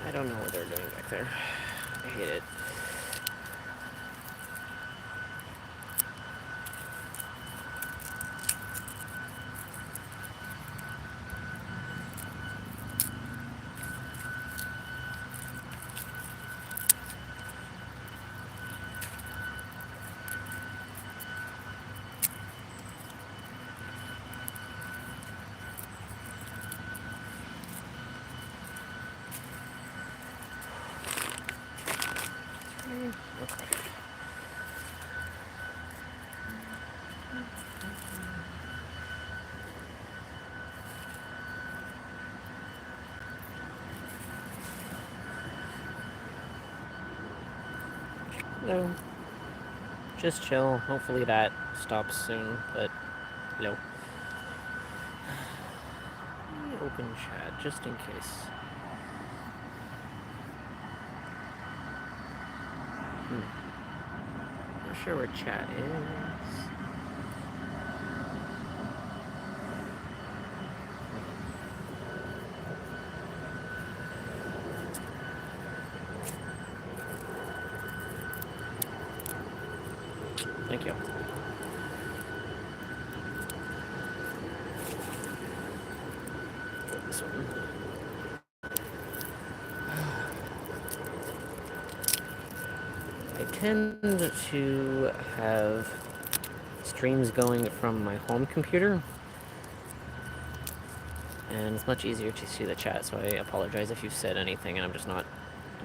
I don't know what they're doing back there. I hate it. Okay. No. Just chill. Hopefully that stops soon, but no. Let me open chat just in case. Not sure where chat is. Thank you. This one. I tend to have streams going from my home computer, and it's much easier to see the chat, so I apologize if you've said anything and I'm just not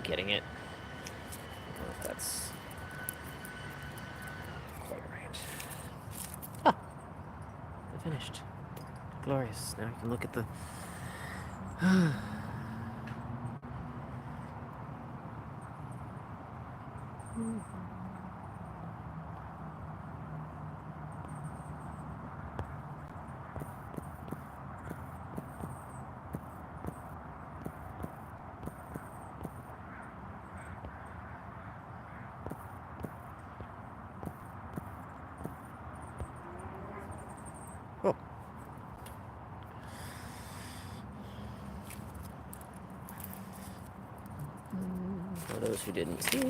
getting it. I don't know if that's quite right. Ah! I finished. Glorious. Now I can look at the... Oh. For those who didn't see, I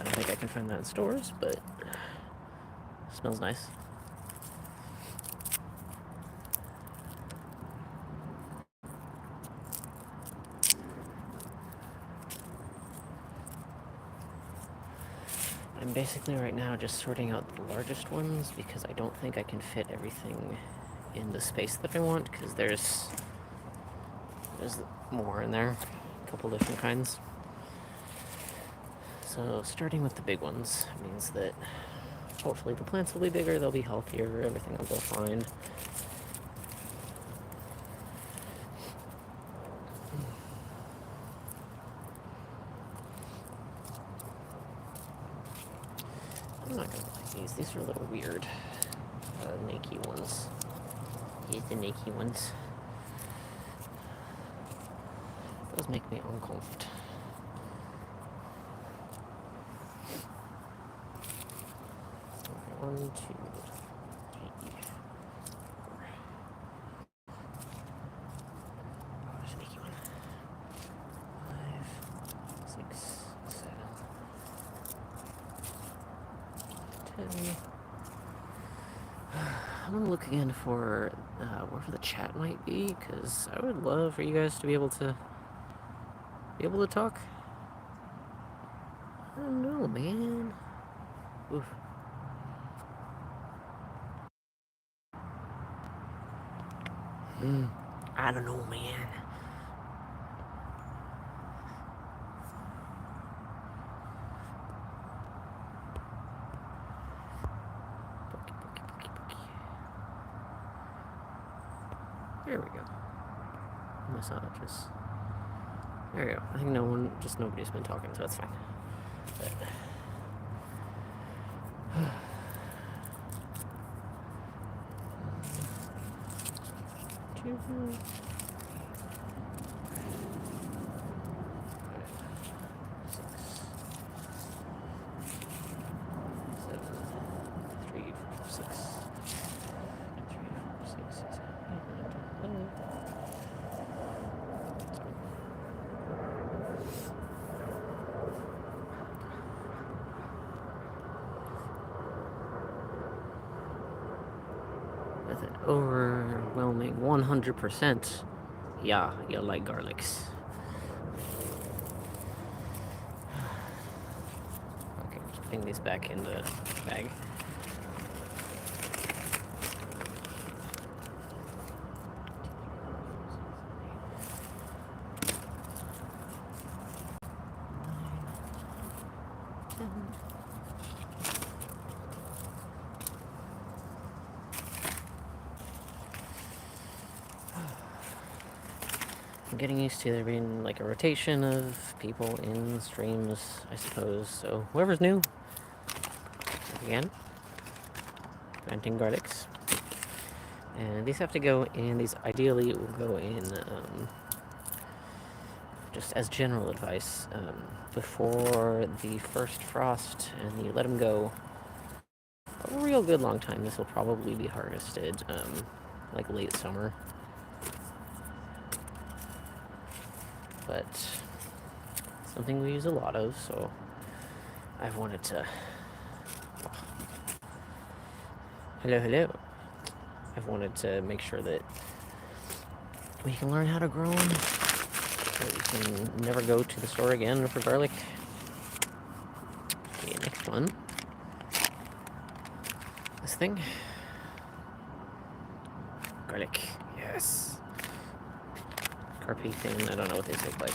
don't think I can find that in stores, but it smells nice. I'm basically right now just sorting out the largest ones because I don't think I can fit everything in the space that I want, because there's more in there, a couple different kinds. So starting with the big ones means that hopefully the plants will be bigger, they'll be healthier, everything will go fine. I'm not gonna like these. These are a little weird. Nakey ones. Here's the nakey ones. Those make me uncomfortable. Okay, 1, 2, 3, 4. Oh, there's a nakey one. 5, 6, 7, 10. I'm gonna look again for wherever the chat might be, because I would love for you guys to be able to talk. I don't know, man. Oof. I don't know, man. There we go. Massages. There we go. I think nobody's been talking, so that's fine. But... with an overwhelming 100%. Yeah, you like garlics. Okay, putting these back in the bag. I'm getting used to there being like a rotation of people in streams, I suppose. So whoever's new, again, planting garlics. And these have to go in, these ideally will go in, just as general advice, before the first frost, and you let them go a real good long time. This will probably be harvested, like late summer. But something we use a lot of, so I've wanted to... Hello. I've wanted to make sure that we can learn how to grow them, so we can never go to the store again for garlic. Okay, next one. This thing. Garlic. Yes. Carpathian, I don't know what these look like.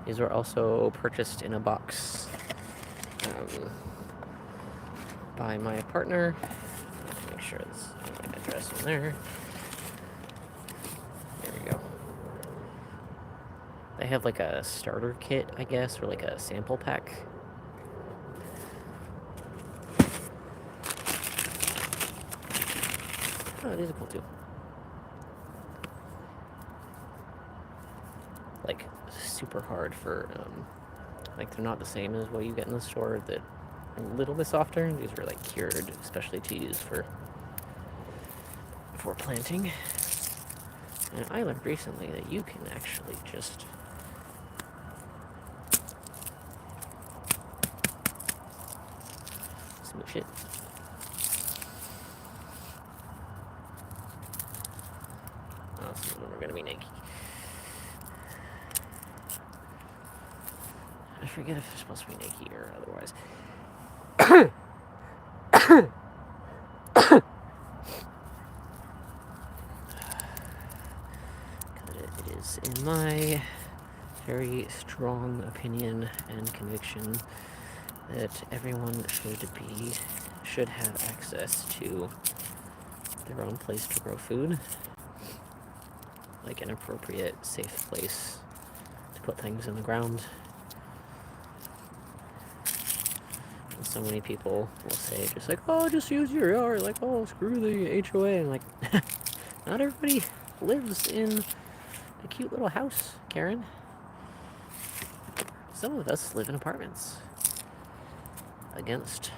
These were also purchased in a box by my partner. Make sure this address in there. There we go. They have like a starter kit, I guess, or like a sample pack. Oh, these are cool too. Like, super hard for, like, they're not the same as what you get in the store, that are a little bit softer. These are like cured, especially to use for planting. And I learned recently that you can actually just smoosh it. Oh, some of them are gonna be naked. I forget if it's supposed to be naked or otherwise. It is in my very strong opinion and conviction that everyone should have access to their own place to grow food, like an appropriate, safe place to put things in the ground. And so many people will say just like, oh, just use your yard, like, oh, screw the HOA, and like, not everybody lives in a cute little house, Karen. Some of us live in apartments against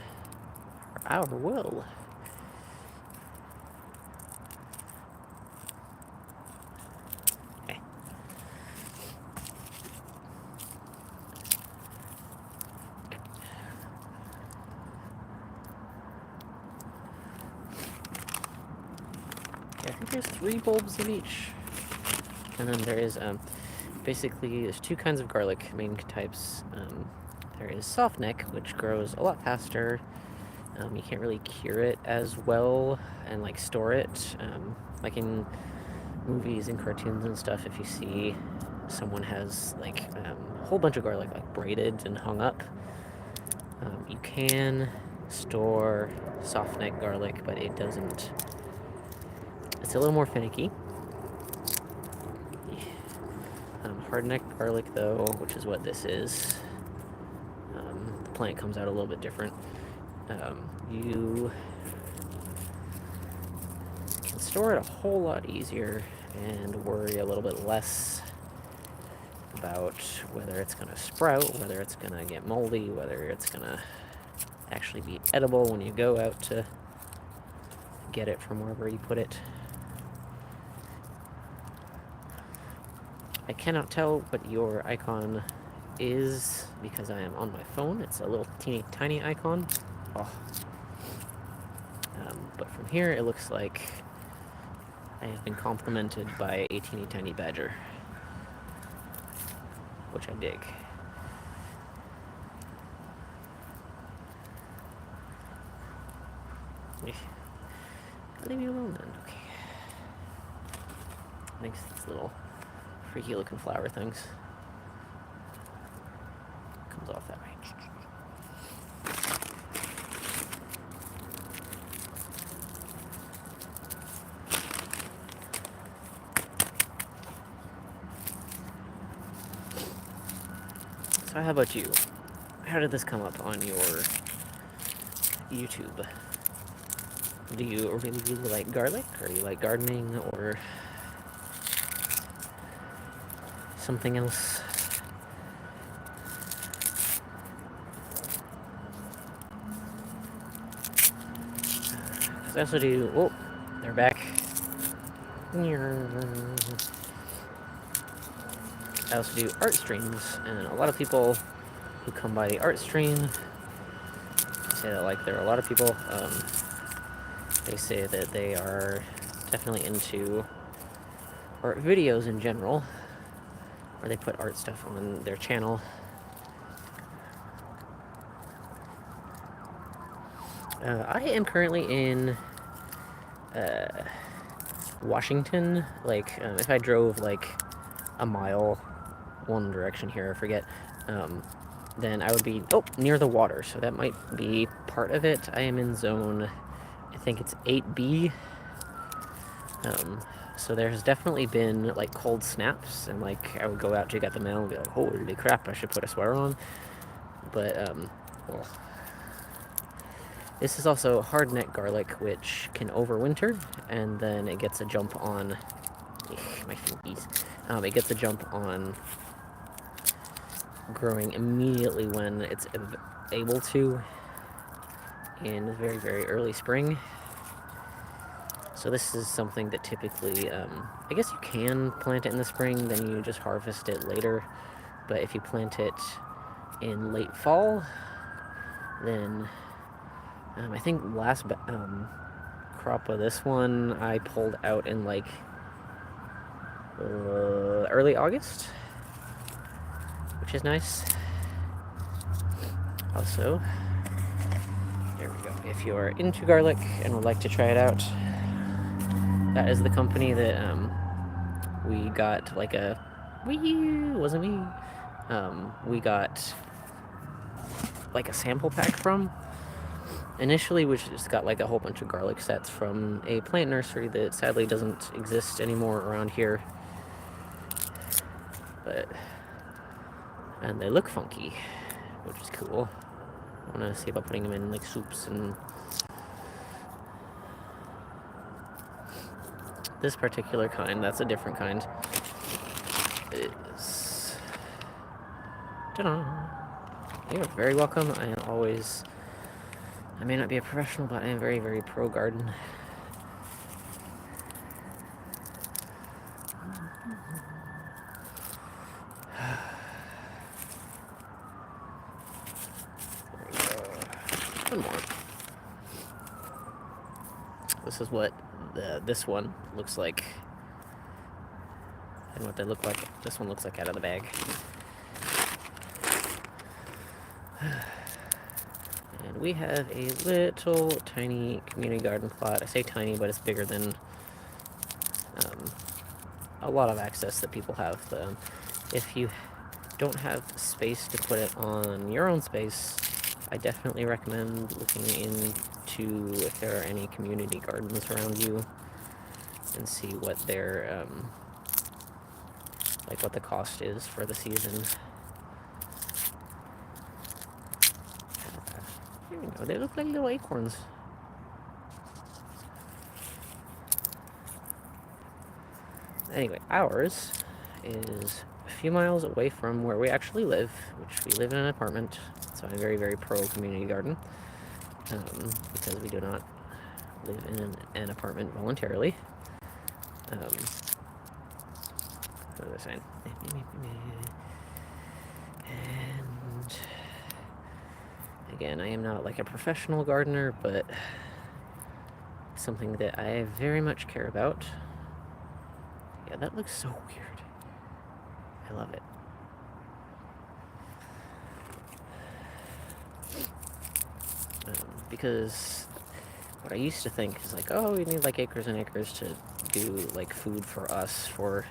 our will. Okay. I think there's 3 bulbs of each. And then there is, basically, there's 2 kinds of garlic, main types. There is soft neck, which grows a lot faster. You can't really cure it as well and like store it. Like in movies and cartoons and stuff, if you see someone has like a whole bunch of garlic like braided and hung up, you can store soft neck garlic, but it doesn't. It's a little more finicky. Hard neck garlic, though, which is what this is. The plant comes out a little bit different. You can store it a whole lot easier and worry a little bit less about whether it's going to sprout, whether it's going to get moldy, whether it's going to actually be edible when you go out to get it from wherever you put it. I cannot tell what your icon is because I am on my phone. It's a little teeny tiny icon. Oh. But from here it looks like I have been complimented by a teeny tiny badger, which I dig. Leave me alone then. Okay. Thanks, these little freaky looking flower things. Comes off that way. So how about you? How did this come up on your YouTube? Do you really like garlic, or do you like gardening, or something else? Because I also do... Oh, they're back. I also do art streams, and a lot of people who come by the art stream say that, like, there are a lot of people, they say that they are definitely into art videos in general, or they put art stuff on their channel. I am currently in Washington. Like, if I drove like a mile one direction here, I forget, then I would be near the water, so that might be part of it. I am in zone, I think it's 8B. So there's definitely been like cold snaps, and like I would go out to get the mail and be like, holy crap, I should put a sweater on. But well, this is also hardneck garlic, which can overwinter, and then it gets a jump on my fingies. It gets a jump on growing immediately when it's able to in very, very early spring. So this is something that typically, I guess you can plant it in the spring, then you just harvest it later. But if you plant it in late fall, then I think last crop of this one I pulled out in like early August, which is nice. Also, there we go. If you are into garlic and would like to try it out, that is the company that we got like a... wasn't me. We got like a sample pack from. Initially, we just got like a whole bunch of garlic sets from a plant nursery that sadly doesn't exist anymore around here. And they look funky, which is cool. I want to see about putting them in like soups. And this particular kind, that's a different kind, is... Ta-da! You're very welcome. I am always... I may not be a professional, but I am very, very pro-garden. There we go. One more. This is what this one looks like. And what they look like. This one looks like out of the bag. And we have a little tiny community garden plot. I say tiny, but it's bigger than a lot of access that people have. If you don't have space to put it on your own space, I definitely recommend looking into if there are any community gardens around you and see what their like what the cost is for the season. Here we go. They look like little acorns. Anyway, ours is a few miles away from where we actually live, which we live in an apartment, so I'm very, very pro community garden, because we do not live in an apartment voluntarily. What was I saying? And again, I am not like a professional gardener, but something that I very much care about. Yeah, that looks so weird. I love it. Because what I used to think is like, oh, we need like acres and acres to do like food for us for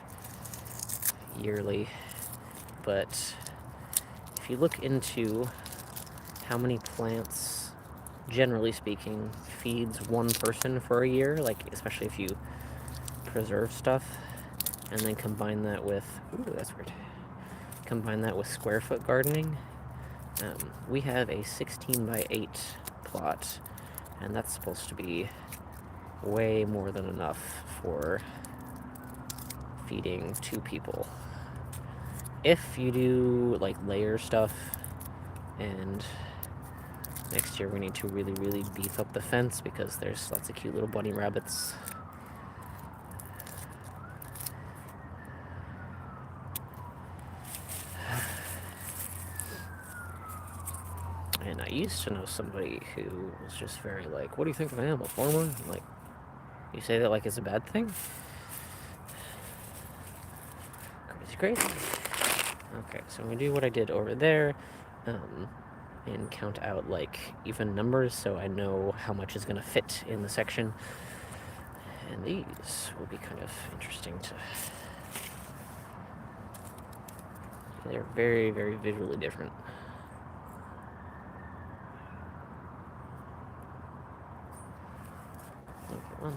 yearly. But if you look into how many plants, generally speaking, feeds one person for a year, like especially if you preserve stuff, and then combine that with, ooh, that's weird. Combine that with square foot gardening. We have a 16 by 8 plot, and that's supposed to be way more than enough for feeding 2 people. If you do like layer stuff, and next year we need to really, really beef up the fence because there's lots of cute little bunny rabbits. And I used to know somebody who was just very like, what do you think of an animal farmer? I'm like, you say that like it's a bad thing? Crazy, crazy. Okay, so I'm gonna do what I did over there, and count out like even numbers so I know how much is gonna fit in the section. And these will be kind of interesting to... They're very, very visually different. Okay, 1,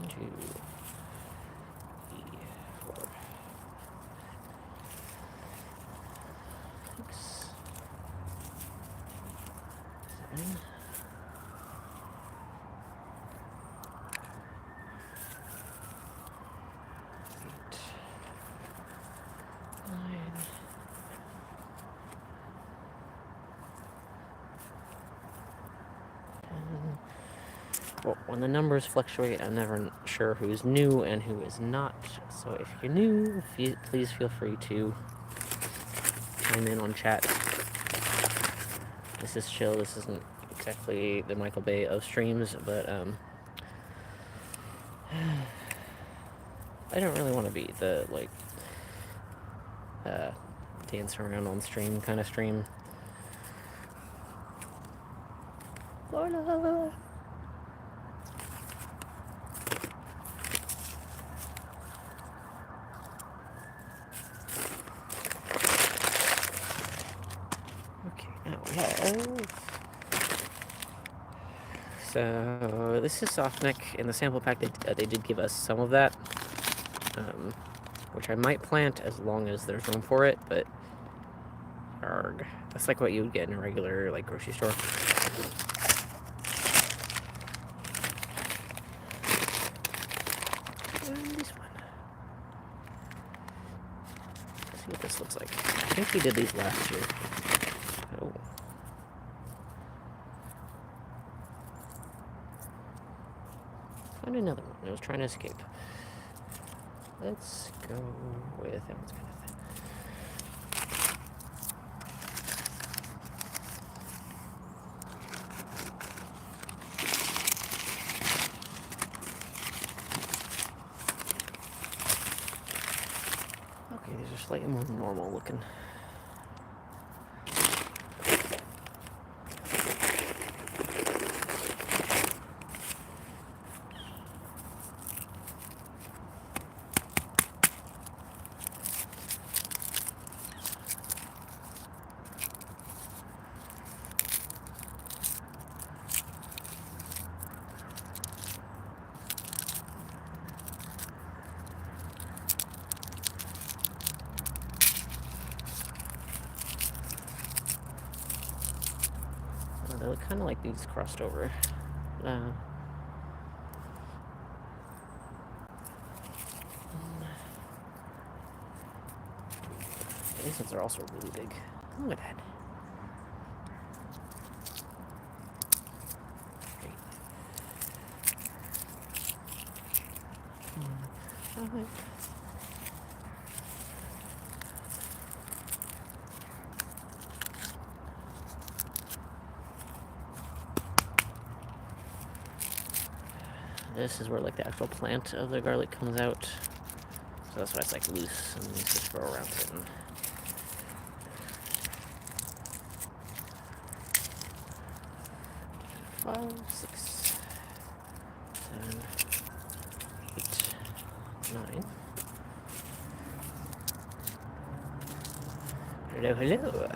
2, 3, 4, 6, 9, 10, 2, 3, 4, 6, 7, 8, 9, 10. Well, when the numbers fluctuate, I'm never sure who's new and who is not. So if you're new, please feel free to chime in on chat. This is chill. This isn't exactly the Michael Bay of streams, but I don't really want to be the like dance around on stream kind of stream. Florida. Okay, now we have... So this is softneck. In the sample pack, they did give us some of that, which I might plant as long as there's room for it, but arg. That's like what you would get in a regular like grocery store. And this one. Let's see what this looks like. I think we did these last year. Oh. Find another one. I was trying to escape. Let's go with that one's kind of thin. Okay, these are slightly more normal looking. They look kind of like these crossed over. These ones are also really big. Look at that. Great. Alright. This is where like the actual plant of the garlic comes out. So that's why it's like loose and you just grow around it. And 5, 6, 7, 8, 9. Hello, hello.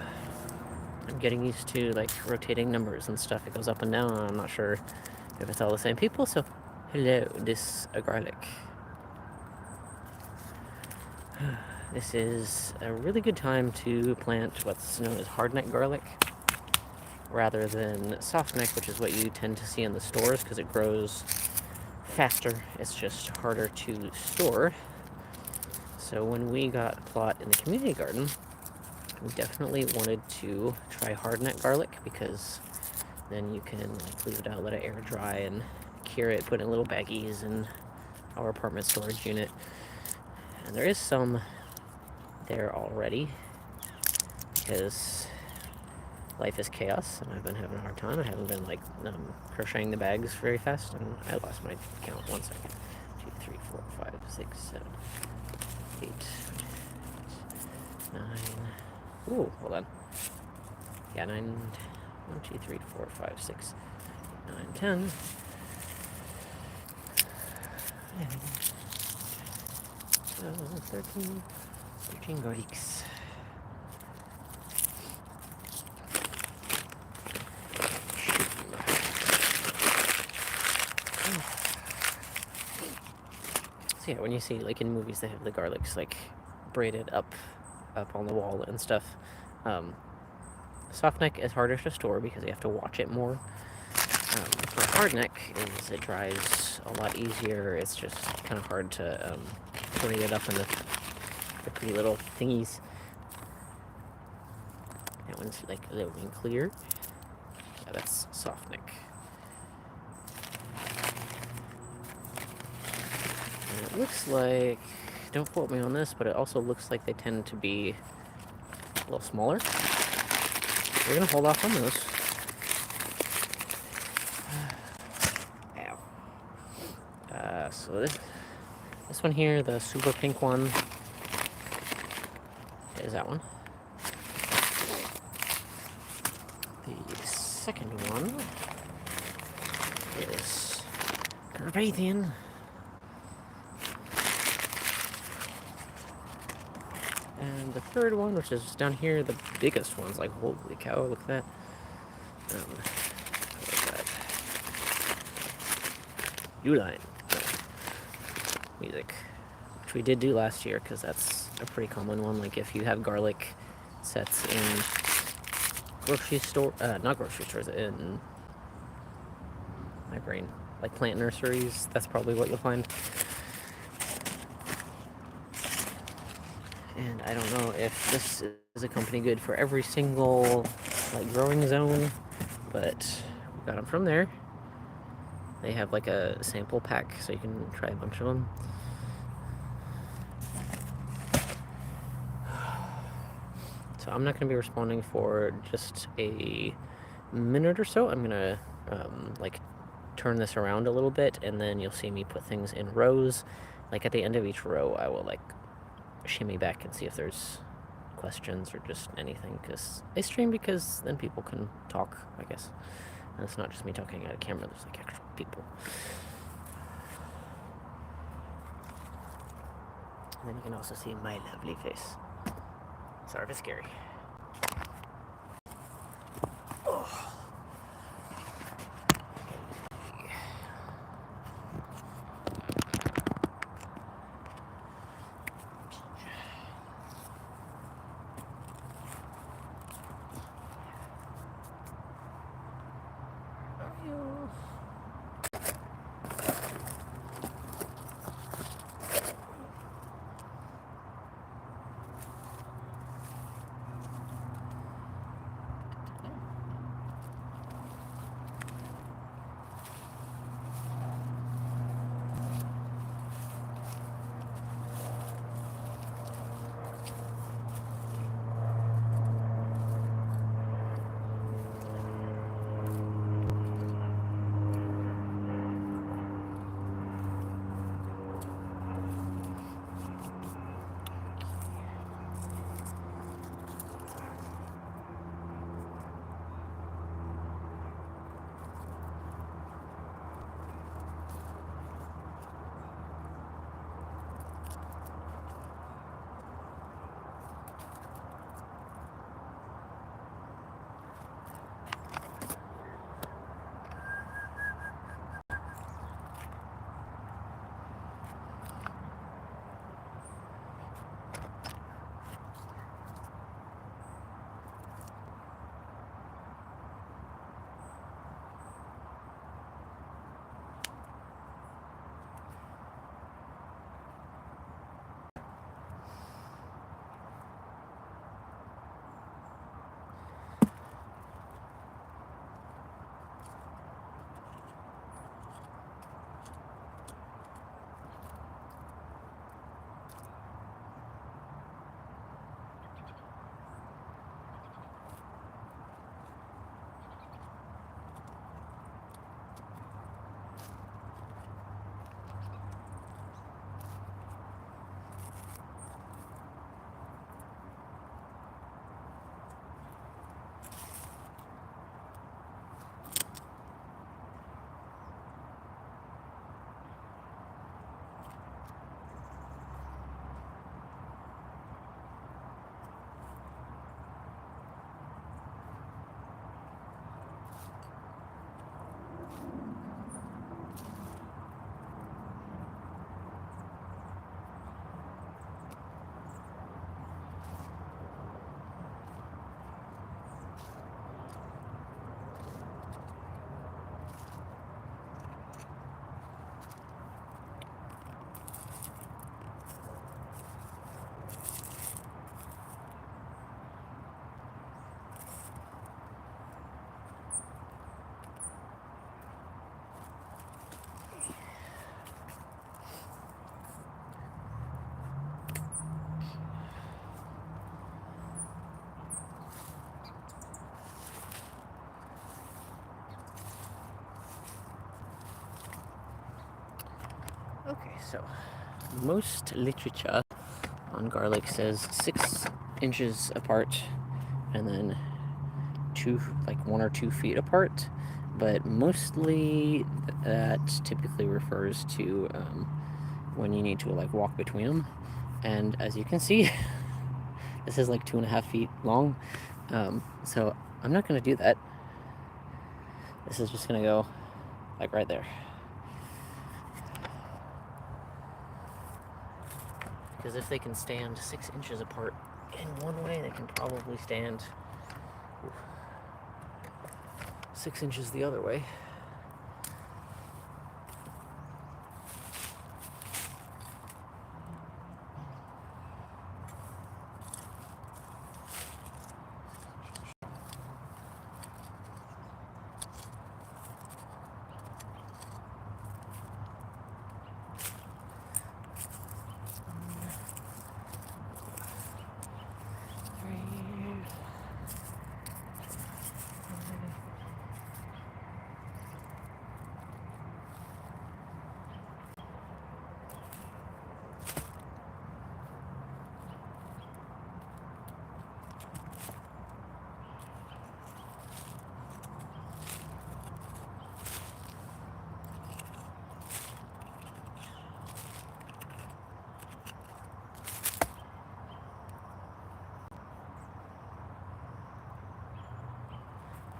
I'm getting used to like rotating numbers and stuff. It goes up and down. I'm not sure if it's all the same people. So, hello, this garlic. This is a really good time to plant what's known as hardneck garlic rather than softneck, which is what you tend to see in the stores because it grows faster. It's just harder to store. So when we got a plot in the community garden, we definitely wanted to try hardneck garlic because then you can like leave it out, let it air dry, and cure it, put it in little baggies in our apartment storage unit. And there is some there already because life is chaos and I've been having a hard time. I haven't been like crocheting the bags very fast, and I lost my count. 1 second. 2, 3, 4, 5, 6, 7, 8, 9. Ooh, hold on. Yeah, 9. 1, 2, 3, 4, 5, 6, 8, 9, 10. 11, 12, 13. 13 garlics. So yeah, when you see like in movies they have the garlics like braided up on the wall and stuff. Softneck is harder to store because you have to watch it more. For hardneck is it dries a lot easier. It's just kind of hard to braid it up in the pretty little thingies. That one's like a little bit clear. Yeah, that's softneck. And it looks like, don't quote me on this, but it also looks like they tend to be a little smaller. We're gonna hold off on those. Ow. So this one here, the super pink one, is that one. The second one is Carpathian. And the third one, which is down here, the biggest one's like, holy cow, look at that. What is that? Uline. Music. Which we did do last year, because that's a pretty common one. Like, if you have garlic sets in grocery store, not grocery stores, in my brain, like plant nurseries, that's probably what you'll find. And I don't know if this is a company good for every single like growing zone, but we got them from there. They have like a sample pack, so you can try a bunch of them. So I'm not going to be responding for just a minute or so. I'm going to like turn this around a little bit, and then you'll see me put things in rows. Like at the end of each row, I will like shimmy back and see if there's questions or just anything, because I stream because then people can talk, I guess. And it's not just me talking at a camera, there's like actual people. And then you can also see my lovely face. Sorry if it's scary. Oh. Okay, so most literature on garlic says 6 inches apart, and then like 1 or 2 feet apart, but mostly that typically refers to when you need to like walk between them. And as you can see, this is like 2.5 feet long. So I'm not gonna do that. This is just gonna go like right there. Because if they can stand 6 inches apart in one way, they can probably stand 6 inches the other way.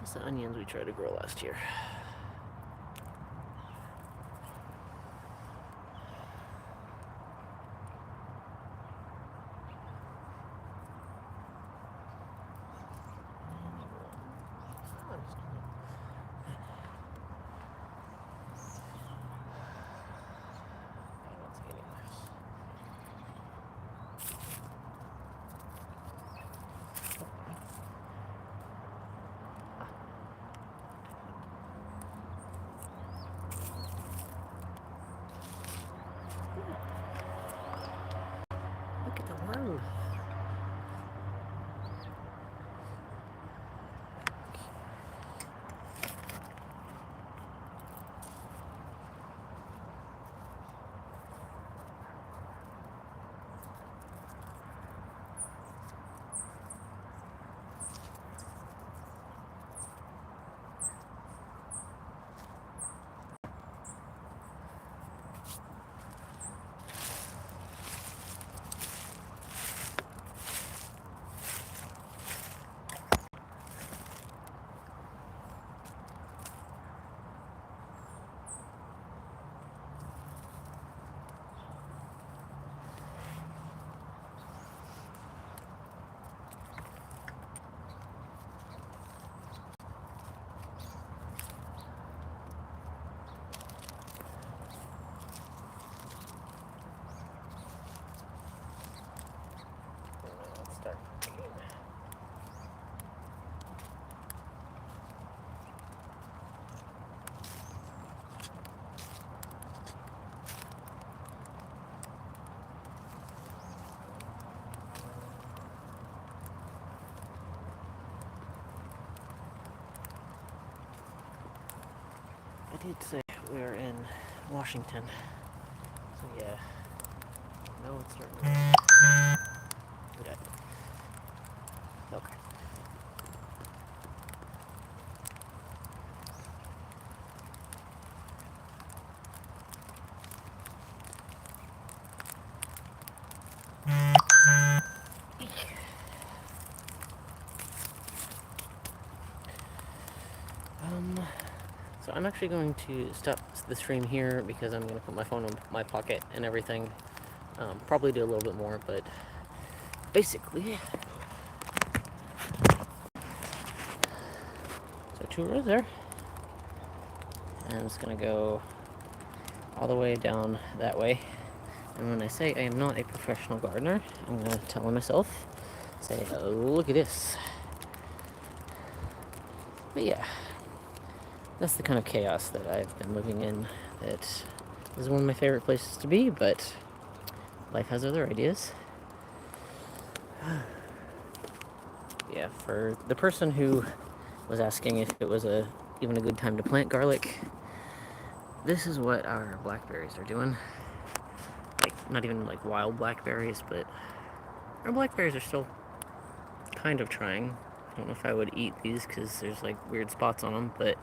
What's the onions we tried to grow last year? Look at the worm. Let's start. I did say we're in Washington. So yeah. No, it's starting. Okay. Okay. So I'm actually going to stop the stream here because I'm going to put my phone in my pocket and everything. Probably do a little bit more, but basically. So 2 rows there. And it's going to go all the way down that way. And when I say I am not a professional gardener, I'm going to tell myself, say, oh, look at this. But yeah, that's the kind of chaos that I've been living in. That is one of my favorite places to be, but life has other ideas. Yeah, for the person who was asking if it was even a good time to plant garlic, this is what our blackberries are doing. not even like wild blackberries, but our blackberries are still kind of trying. I don't know if I would eat these because there's like weird spots on them, but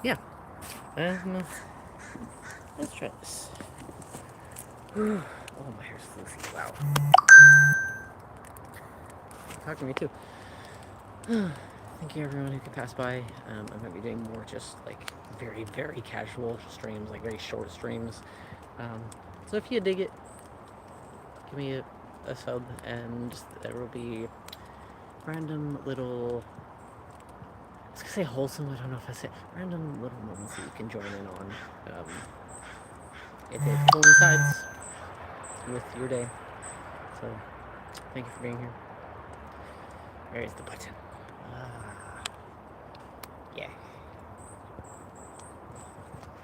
yeah. Let's try this. Oh, my hair's floofy. Wow. Talk to me too. Thank you everyone who could pass by. I'm going to be doing more just like very, very casual streams, like very short streams. So if you dig it, give me a sub, and there will be random little, I was gonna say wholesome, I don't know if I say random little moments that you can join in on. If it coincides with your day. So thank you for being here. Where is the button? Yeah.